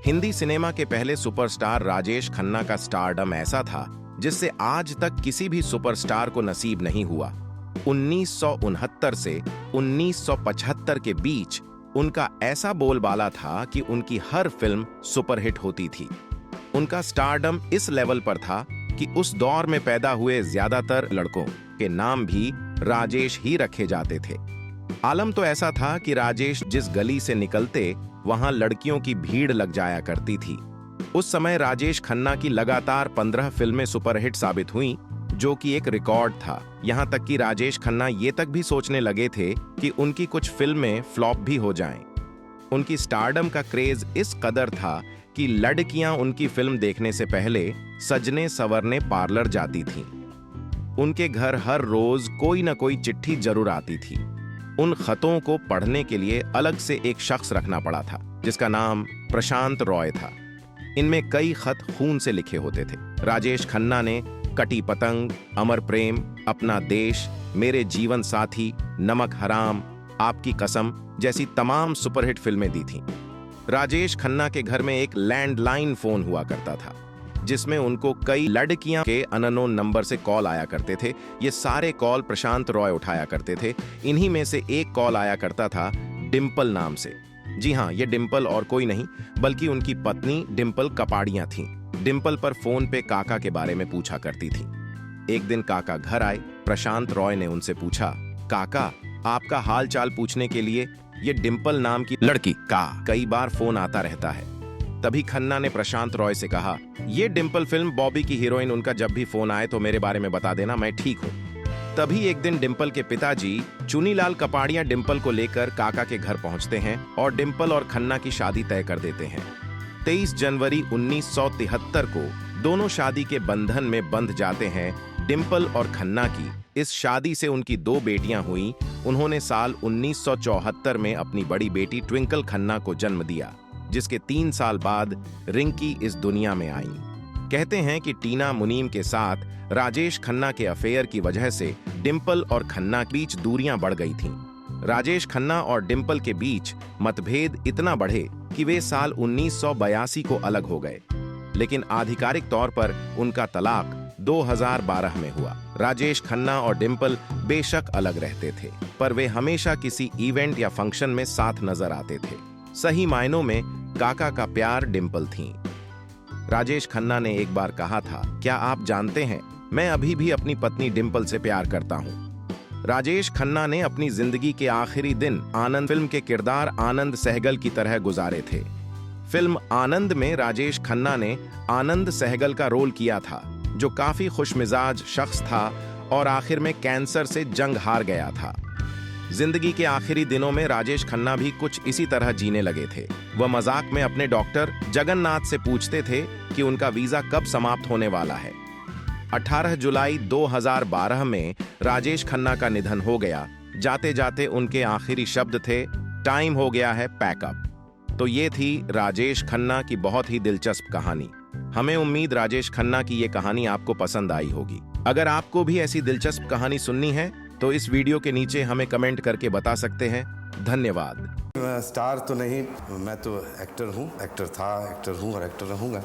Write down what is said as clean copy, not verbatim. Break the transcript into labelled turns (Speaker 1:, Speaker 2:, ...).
Speaker 1: Hindi cinema के पहले superstar Rajesh Khanna का स्टारडम ऐसा था जिससे आज तक किसी भी सुपरस्टार को नसीब नहीं हुआ। 1969 से 1975 के बीच उनका ऐसा बोलबाला था कि उनकी हर फिल्म सुपरहिट होती थी। उनका स्टारडम इस लेवल पर था कि उस दौर में पैदा हुए ज्यादातर लड़कों के नाम भी राजेश ही रखे जाते थे। आलम तो ऐसा था कि राजेश जिस गली से निकलते वहां लड़कियों की भीड़ लग जाया करती थी। उस समय राजेश खन्ना की लगातार 15 फिल्में सुपरहिट साबित हुईं, जो कि एक रिकॉर्ड था। यहां तक कि राजेश खन्ना ये तक भी सोचने लगे थे कि उनकी कुछ फिल्में फ्लॉप भी हो जाएं। उनकी स्टारडम का क्रेज इस कदर था कि लड़कियां उनकी फिल्म देखने से पहले सजने संवरने पार्लर जाती थीं। उनके घर हर रोज कोई न कोई चिट्ठी जरूर आती थी। उन खतों को पढ़ने के लिए अलग से एक शख्स रखना पड़ा था जिसका नाम प्रशांत रॉय था। इनमें कई खत खून से लिखे होते थे। राजेश खन्ना ने कटी पतंग, अमर प्रेम, अपना देश, मेरे जीवन साथी, नमक हराम, आपकी कसम जैसी तमाम सुपरहिट फिल्में दी थीं। राजेश खन्ना के घर में एक लैंडलाइन फोन हुआ करता था जिसमें उनको कई लड़कियां के अननोन नंबर से कॉल आया करते थे। ये सारे कॉल प्रशांत रॉय उठाया करते थे। इन्हीं में से एक कॉल आया करता था डिंपल नाम से। जी हाँ, ये डिंपल और कोई नहीं बल्कि उनकी पत्नी डिंपल कपाड़ियां थीं। डिंपल पर फोन पे काका के बारे में पूछा करती थी। एक दिन काका घर आए। प्रशांत रॉय ने उनसे पूछा, काका आपका हाल चाल पूछने के लिए ये डिंपल नाम की लड़की का कई बार फोन आता रहता है। तभी खन्ना ने प्रशांत रॉय से कहा, ये डिंपल फिल्म बॉबी की हीरोइन, उनका जब भी फोन आए तो मेरे बारे में बता देना, मैं ठीक हूँ। तभी एक दिन डिंपल के पिताजी चुनीलाल कपाड़ियां डिंपल को लेकर काका के घर पहुंचते हैं और डिंपल और खन्ना की शादी तय कर देते हैं। 23 जनवरी 1973 को दोनों शादी के बंधन में बंध जाते हैं। डिंपल और खन्ना की इस शादी से उनकी 2 बेटियां हुई। उन्होंने साल 1974 में अपनी बड़ी बेटी ट्विंकल खन्ना को जन्म दिया, जिसके 3 साल बाद रिंकी इस दुनिया में आई। कहते हैं कि टीना मुनीम के साथ राजेश खन्ना के अफेयर की वजह से डिंपल और खन्ना के बीच दूरियां बढ़ गई थीं। राजेश खन्ना और डिंपल के बीच मतभेद इतना बढ़े कि वे साल 1982 को अलग हो गए, लेकिन आधिकारिक तौर पर उनका तलाक 2012 में हुआ। राजेश खन्ना और डिंपल बेशक अलग रहते थे, पर वे हमेशा किसी इवेंट या फंक्शन में साथ नजर आते थे। सही मायनों में काका का प्यार डिंपल थीं। राजेश खन्ना ने एक बार कहा था, क्या आप जानते हैं मैं अभी भी अपनी पत्नी डिंपल से प्यार करता हूं। राजेश खन्ना ने अपनी जिंदगी के आखिरी दिन आनंद फिल्म के किरदार आनंद सहगल की तरह गुजारे थे। फिल्म आनंद में राजेश खन्ना ने आनंद सहगल का रोल किया था, जो काफी खुशमिजाज शख्स था और आखिर में कैंसर से जंग हार गया था। जिंदगी के आखिरी दिनों में राजेश खन्ना भी कुछ इसी तरह जीने लगे थे। वह मजाक में अपने डॉक्टर जगन्नाथ से पूछते थे कि उनका वीजा कब समाप्त होने वाला है। 18 जुलाई 2012 में राजेश खन्ना का निधन हो गया। जाते जाते उनके आखिरी शब्द थे, टाइम हो गया है पैकअप। तो ये थी राजेश खन्ना की बहुत ही दिलचस्प कहानी। हमें उम्मीद राजेश खन्ना की ये कहानी आपको पसंद आई होगी। अगर आपको भी ऐसी दिलचस्प कहानी सुननी है तो इस वीडियो के नीचे हमें कमेंट करके बता सकते हैं। धन्यवाद।
Speaker 2: स्टार तो नहीं, मैं तो एक्टर हूँ, एक्टर था, एक्टर हूँ और एक्टर रहूँगा।